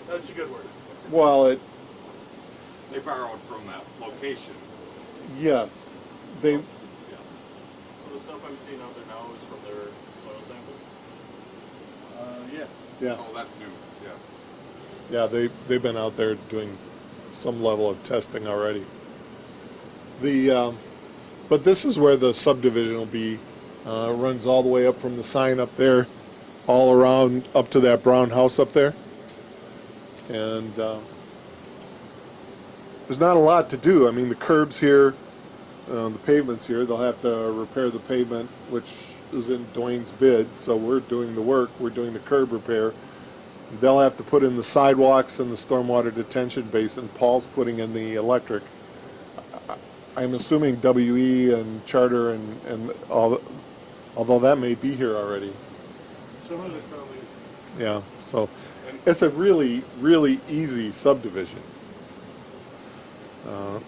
that's a good word. Well, They borrowed from that location. yes, they. Yes. So the stuff I'm seeing out there now is from their soil samples? Yeah. Yeah, Oh, that's new, yes. yeah, they've been out there doing some level of testing already. But this is where the subdivision will be. Runs all the way up from the sign up there, all around up to that brown house up there. And there's not a lot to do. I mean, the curbs here, the pavement's here. They'll have to repair the pavement, which is in Dwayne's bid. So we're doing the work. We're doing the curb repair. They'll have to put in the sidewalks and the stormwater detention basin. Paul's putting in the electric. I'm assuming WE and Charter and all, although that may be here already. Some of it probably is. Yeah, so it's a really, really easy subdivision.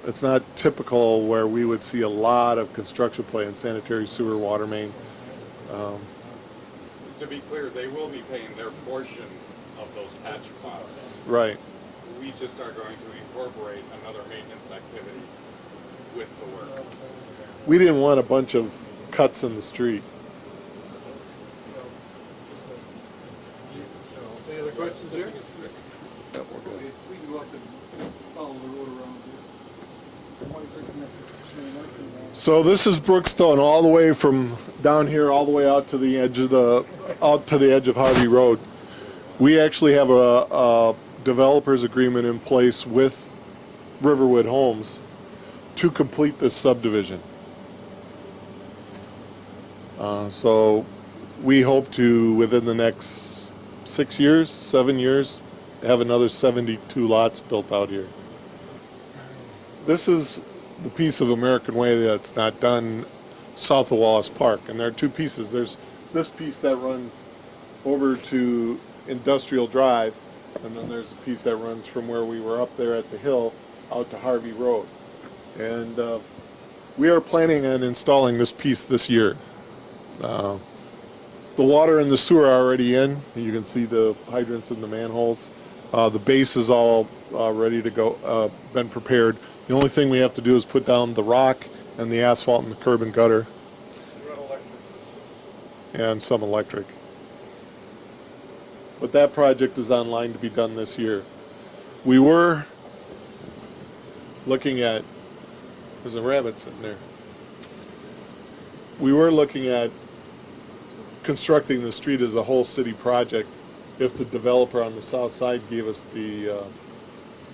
It's not typical where we would see a lot of construction plans, sanitary sewer, water main. To be clear, they will be paying their portion of those patch spots. Right. We just are going to incorporate another maintenance activity with the work. We didn't want a bunch of cuts in the street. Any other questions there? Yeah, we're good. We can go up and follow the road around. So this is Brookstone, all the way from down here, all the way out to the edge of Harvey Road. We actually have a developer's agreement in place with Riverwood Homes to complete this subdivision. So we hope to, within the next 6 years, 7 years, have another 72 lots built out here. This is the piece of American Way that's not done south of Wallace Park. And there are two pieces. There's this piece that runs over to Industrial Drive, and then there's a piece that runs from where we were up there at the hill out to Harvey Road. And we are planning on installing this piece this year. The water and the sewer are already in. You can see the hydrants in the manholes. The base is all ready to go, been prepared. The only thing we have to do is put down the rock and the asphalt and the curb and gutter. And some electric. But that project is online to be done this year. We were looking at, there's a rabbit sitting there. We were looking at constructing the street as a whole city project if the developer on the south side gave us the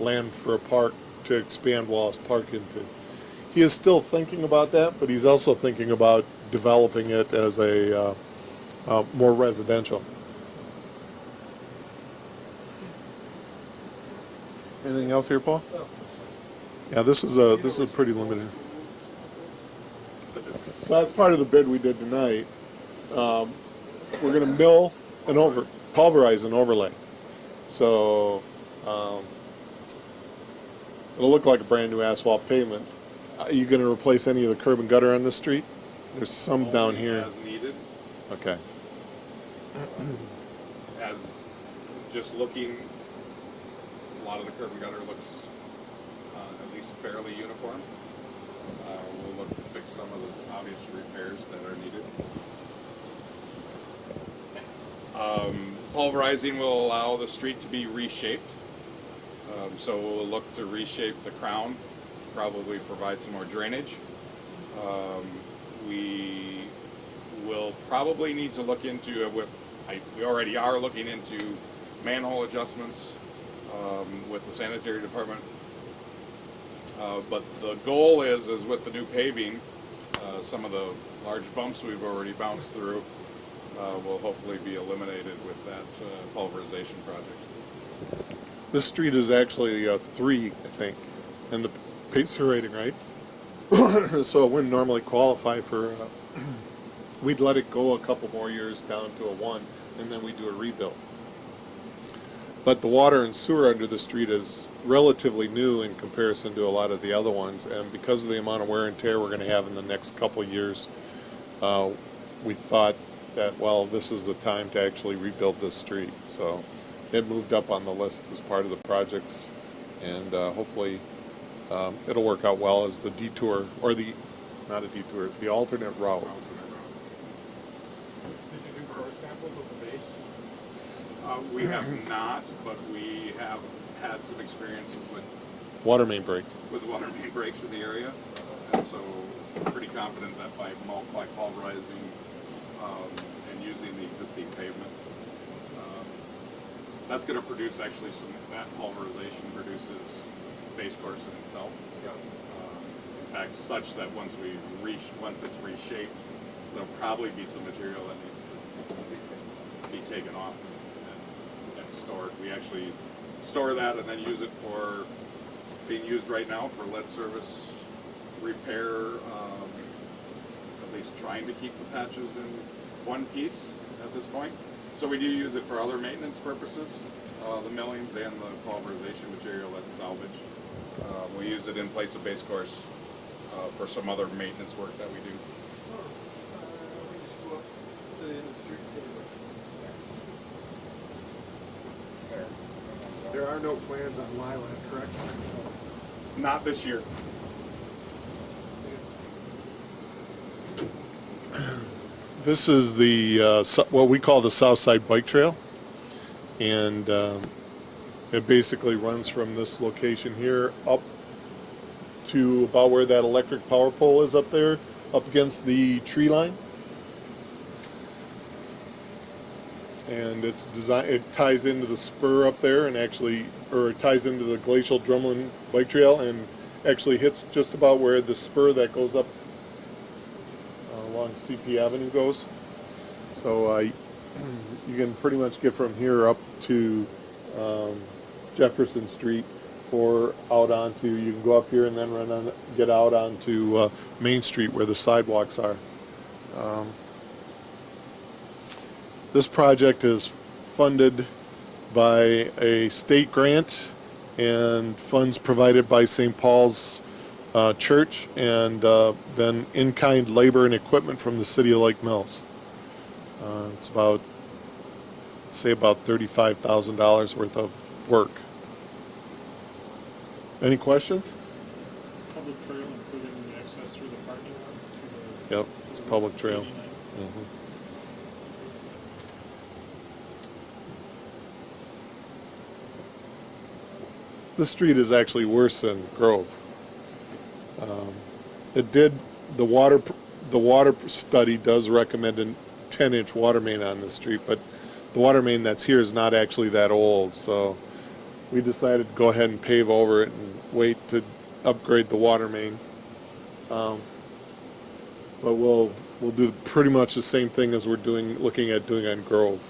land for a park to expand Wallace Park into. He is still thinking about that, but he's also thinking about developing it as a more residential. Anything else here, Paul? Yeah, this is pretty limited. So that's part of the bid we did tonight. We're going to mill and pulverize and overlay. So it'll look like a brand new asphalt pavement. Are you going to replace any of the curb and gutter on this street? There's some down here. As needed, Okay. as just looking, a lot of the curb and gutter looks at least fairly uniform. We'll look to fix some of the obvious repairs that are needed. Pulverizing will allow the street to be reshaped. So we'll look to reshape the crown, probably provide some more drainage. We will probably need to look into, we already are looking into manhole adjustments with the sanitary department. But the goal is with the new paving, some of the large bumps we've already bounced through will hopefully be eliminated with that pulverization project. This street is actually 3, I think, and the pacer rating, right? So it wouldn't normally qualify for, we'd let it go a couple more years down to a 1, and then we do a rebuild. But the water and sewer under the street is relatively new in comparison to a lot of the other ones, and because of the amount of wear and tear we're going to have in the next couple of years, we thought that, well, this is the time to actually rebuild this street. So it moved up on the list as part of the projects, and hopefully it'll work out well as the detour, or not a detour, the alternate route. Did you do core samples of the base? We have not, but we have had some experiences with Water main breaks. water main breaks in the area, and so I'm pretty confident that by pulverizing and using the existing pavement, that's going to produce actually that pulverization produces base course in itself. In fact, such that once it's reshaped, there'll probably be some material that needs to be taken off and stored. We actually store that and then use it for being used right now for lead service repair, at least trying to keep the patches in one piece at this point. So we do use it for other maintenance purposes, the millings and the pulverization material that's salvaged. We use it in place of base course for some other maintenance work that we do. There are no plans on Liland, correct? Not this year. This is the what we call the South Side Bike Trail, and it basically runs from this location here up to about where that electric power pole is up there, up against the tree line. And it's designed, it ties into the spur up there and actually, or it ties into the glacial drumlin bike trail and actually hits just about where the spur that goes up along CP Avenue goes. So you can pretty much get from here up to Jefferson Street or out onto, you can go up here and then run on, get out onto Main Street where the sidewalks are. This project is funded by a state grant and funds provided by St. Paul's Church, and then in-kind labor and equipment from the city of Lake Mills. It's about, say about $35,000 worth of work. Any questions? Public trail, including access through the parking lot to Yep, it's public trail. 89. Mhm. This street is actually worse than Grove. It did, the water study does recommend a 10-inch water main on the street, but the water main that's here is not actually that old, so we decided to go ahead and pave over it and wait to upgrade the water main. But we'll do pretty much the same thing as we're looking at doing on Grove.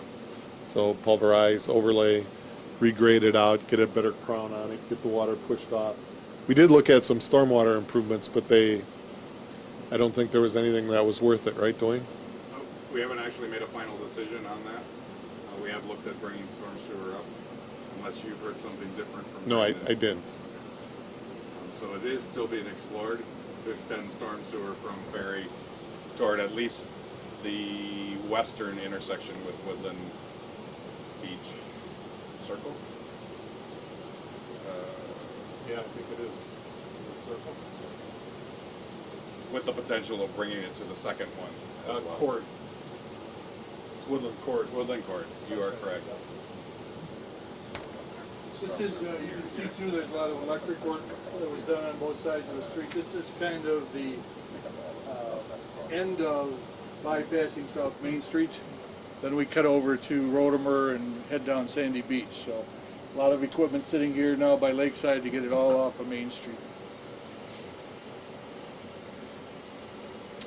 So pulverize, overlay, regrade it out, get a better crown on it, get the water pushed off. We did look at some stormwater improvements, but I don't think there was anything that was worth it, right, Dwayne? We haven't actually made a final decision on that. We have looked at bringing storm sewer up, unless you've heard something different from No, I Brandon. didn't. So it is still being explored to extend storm sewer from Ferry toward at least the western intersection with Woodland Beach Circle. Yeah, I think it is. Is it circle? With the potential of bringing it to the second one as well. Court. It's Woodland Court. Woodland Court, you are correct. This is, you can see too, there's a lot of electric work that was done on both sides of the street. This is kind of the end of bypassing South Main Street. Then we cut over to Rodimer and head down Sandy Beach. So a lot of equipment sitting here now by Lakeside to get it all off of Main Street.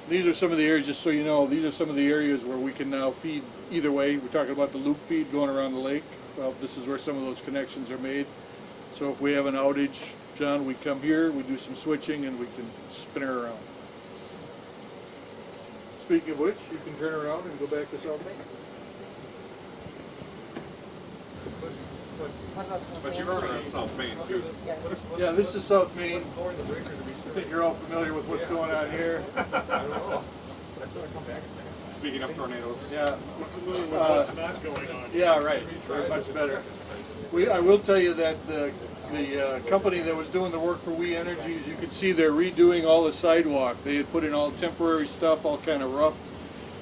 These are some of the areas, just so you know, these are some of the areas where we can now feed either way. We're talking about the loop feed going around the lake. Well, this is where some of those connections are made. So if we have an outage, John, we come here, we do some switching, and we can spin her around. Speaking of which, you can turn around and go back to South Main. But you're on South Main too. Yeah, this is South Main. I think you're all familiar with what's going on here. Speaking of tornadoes. Yeah. We're familiar with what's not going on. Yeah, right. Very much better. I will tell you that the company that was doing the work for We Energy, as you can see, they're redoing all the sidewalk. They had put in all temporary stuff, all kind of rough.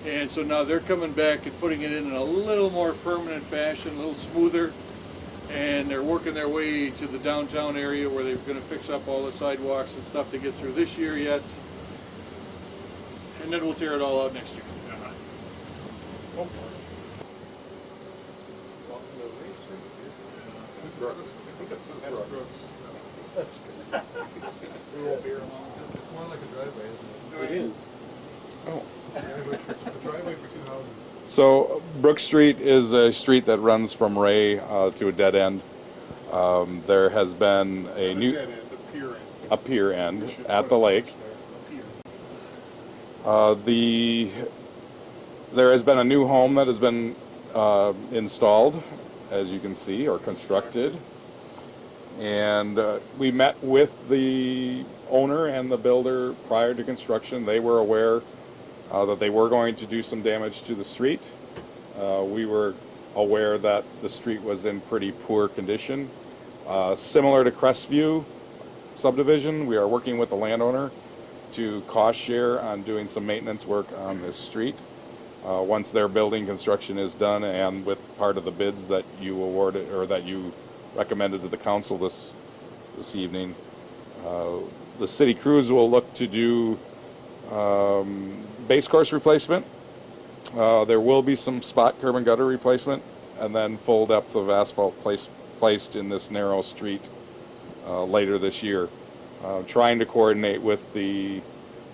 And so now they're coming back and putting it in a little more permanent fashion, a little smoother. And they're working their way to the downtown area where they're going to fix up all the sidewalks and stuff to get through this year yet. And then we'll tear it all out next year. That's good. We won't be here long. It's more like a driveway, isn't It is. it? It's a driveway for two houses. So Brook Street is a street that runs from Ray to a dead end. There has been a new a pier end at the lake. There has been a new home that has been installed, as you can see, or constructed. And we met with the owner and the builder prior to construction. They were aware that they were going to do some damage to the street. We were aware that the street was in pretty poor condition. Similar to Crestview subdivision, we are working with the landowner to cost share on doing some maintenance work on this street. Once their building construction is done and with part of the bids that you awarded or that you recommended to the council this evening, The city crews will look to do base course replacement. There will be some spot curb and gutter replacement, and then full depth of asphalt placed in this narrow street later this year. Trying to coordinate with the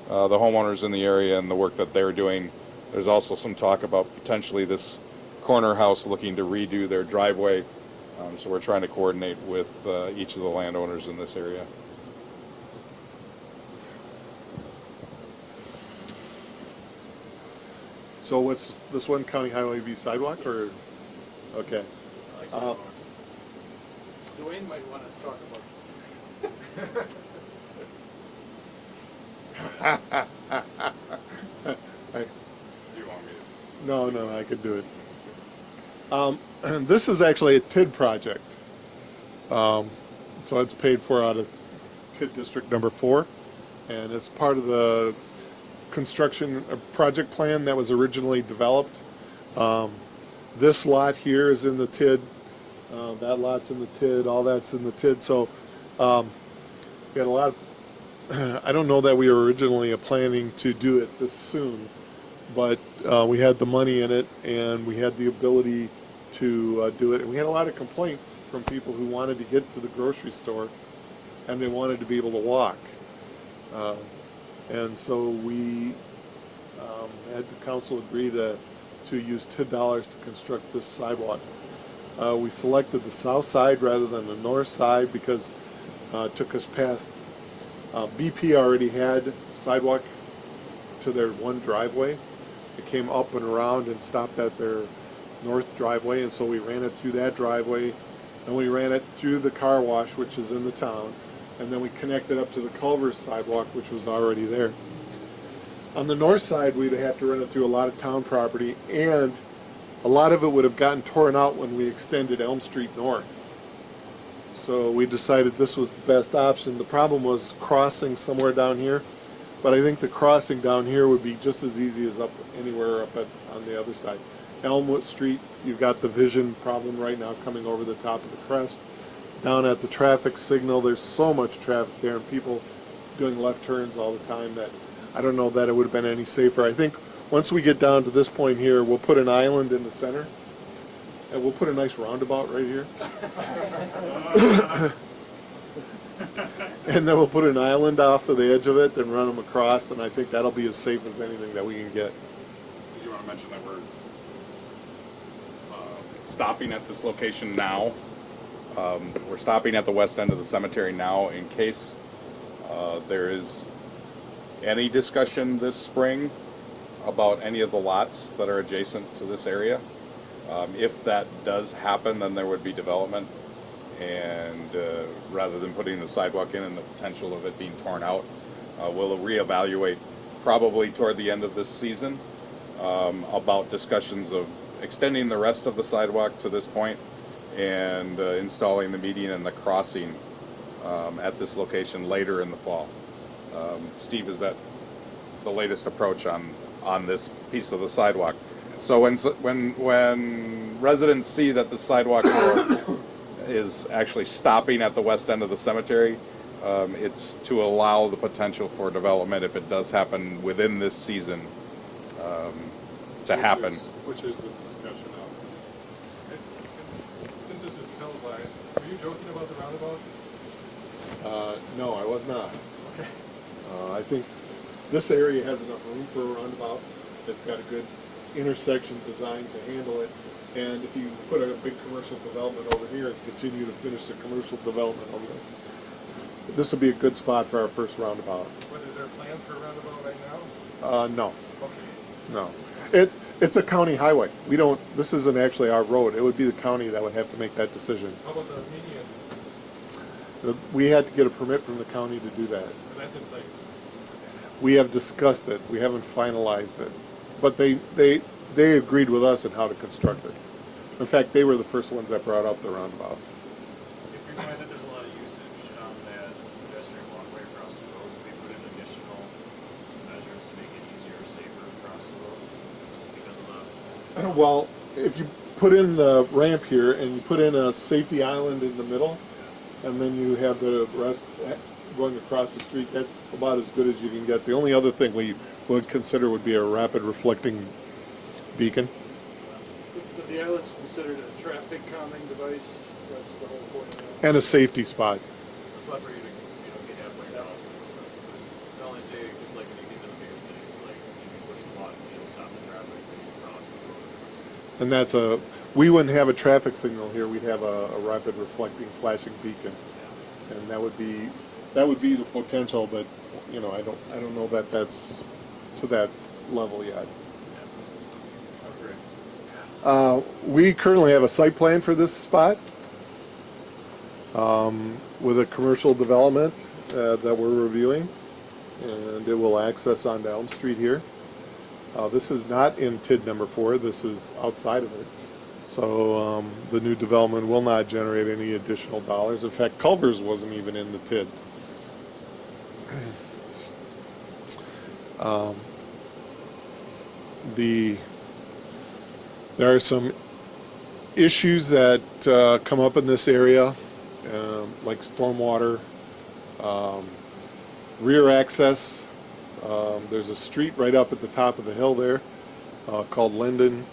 homeowners in the area and the work that they're doing. There's also some talk about potentially this corner house looking to redo their driveway. So we're trying to coordinate with each of the landowners in this area. So what's this one, County Highway v. Sidewalk, or? Okay. Dwayne might want to talk about. Do you want me to? No, I could do it. This is actually a TID project. So it's paid for out of TID District Number 4, and it's part of the construction project plan that was originally developed. This lot here is in the TID, that lot's in the TID, all that's in the TID, so we had a lot of, I don't know that we were originally planning to do it this soon, but we had the money in it and we had the ability to do it. And we had a lot of complaints from people who wanted to get to the grocery store and they wanted to be able to walk. And so we had the council agree to use TID dollars to construct this sidewalk. We selected the south side rather than the north side because it took us past, BP already had sidewalk to their one driveway. It came up and around and stopped at their north driveway, and so we ran it through that driveway, and we ran it through the car wash, which is in the town, and then we connected up to the Culver's sidewalk, which was already there. On the north side, we'd have to run it through a lot of town property, and a lot of it would have gotten torn out when we extended Elm Street north. So we decided this was the best option. The problem was crossing somewhere down here, but I think the crossing down here would be just as easy as up anywhere up on the other side. Elmwood Street, you've got the vision problem right now coming over the top of the crest. Down at the traffic signal, there's so much traffic there and people doing left turns all the time that I don't know that it would have been any safer. I think once we get down to this point here, we'll put an island in the center and we'll put a nice roundabout right here. And then we'll put an island off of the edge of it and run them across, and I think that'll be as safe as anything that we can get. Did you want to mention that we're stopping at this location now? We're stopping at the west end of the cemetery now in case there is any discussion this spring about any of the lots that are adjacent to this area. If that does happen, then there would be development, and rather than putting the sidewalk in and the potential of it being torn out, we'll reevaluate probably toward the end of this season about discussions of extending the rest of the sidewalk to this point and installing the median and the crossing at this location later in the fall. Steve, is that the latest approach on this piece of the sidewalk? So when residents see that the sidewalk is actually stopping at the west end of the cemetery, it's to allow the potential for development if it does happen within this season to happen. Which is the discussion of. Since this is televised, were you joking about the roundabout? No, I was not. Okay. I think this area has enough room for a roundabout. It's got a good intersection design to handle it. And if you put a big commercial development over here and continue to finish the commercial development over there, this would be a good spot for our first roundabout. But is there plans for a roundabout right now? No, Okay. no. It's a county highway. This isn't actually our road. It would be the county that would have to make that decision. How about the median? We had to get a permit from the county to do that. And that's in place. We have discussed it. We haven't finalized it. But they agreed with us on how to construct it. In fact, they were the first ones that brought up the roundabout. If we find that there's a lot of usage on that pedestrian walkway across the road, we put in additional measures to make it easier or safer across the road because of the... Well, if you put in the ramp here and you put in a safety island in the middle, and then you have the rest, going across the street, that's about as good as you can get. The only other thing we would consider would be a rapid reflecting beacon. But the island's considered a traffic calming device, that's the whole point of it. And a safety spot. It's not for you to, get halfway across the road. But I only say, because like when you get to the bigger cities, like you can push the button, it'll stop the traffic, and you can cross the road. And that's we wouldn't have a traffic signal here, we'd have a rapid reflecting flashing beacon. And that would be the potential, but, I don't know that that's to that level yet. We currently have a site plan for this spot with a commercial development that we're reviewing, and it will access onto Elm Street here. This is not in TID number 4, this is outside of it. So the new development will not generate any additional dollars. In fact, Culver's wasn't even in the TID. There are some issues that come up in this area, like stormwater, rear access. There's a street right up at the top of the hill there called Linden.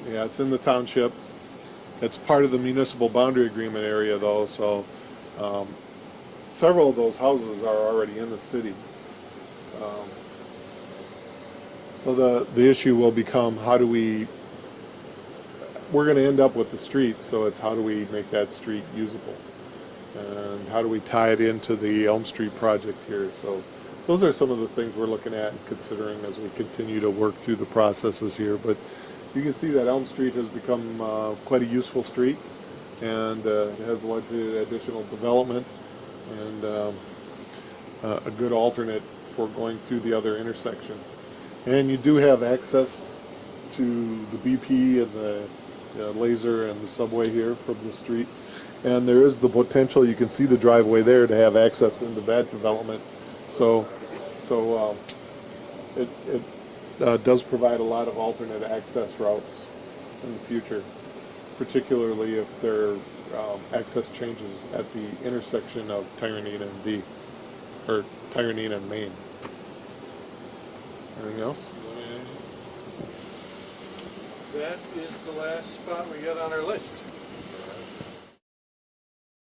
It's in the township. It's part of the municipal boundary agreement area though, so several of those houses are already in the city. So the issue will become we're going to end up with the street, so it's how do we make that street usable? And how do we tie it into the Elm Street project here? So those are some of the things we're looking at and considering as we continue to work through the processes here. But you can see that Elm Street has become quite a useful street, and it has led to additional development and a good alternate for going through the other intersection. And you do have access to the BP and the laser and the subway here from the street. And there is the potential, you can see the driveway there, to have access into that development. So it does provide a lot of alternate access routes in the future, particularly if there are access changes at the intersection of Tyranine and Tyranine and Main. Anything else? That is the last spot we got on our list.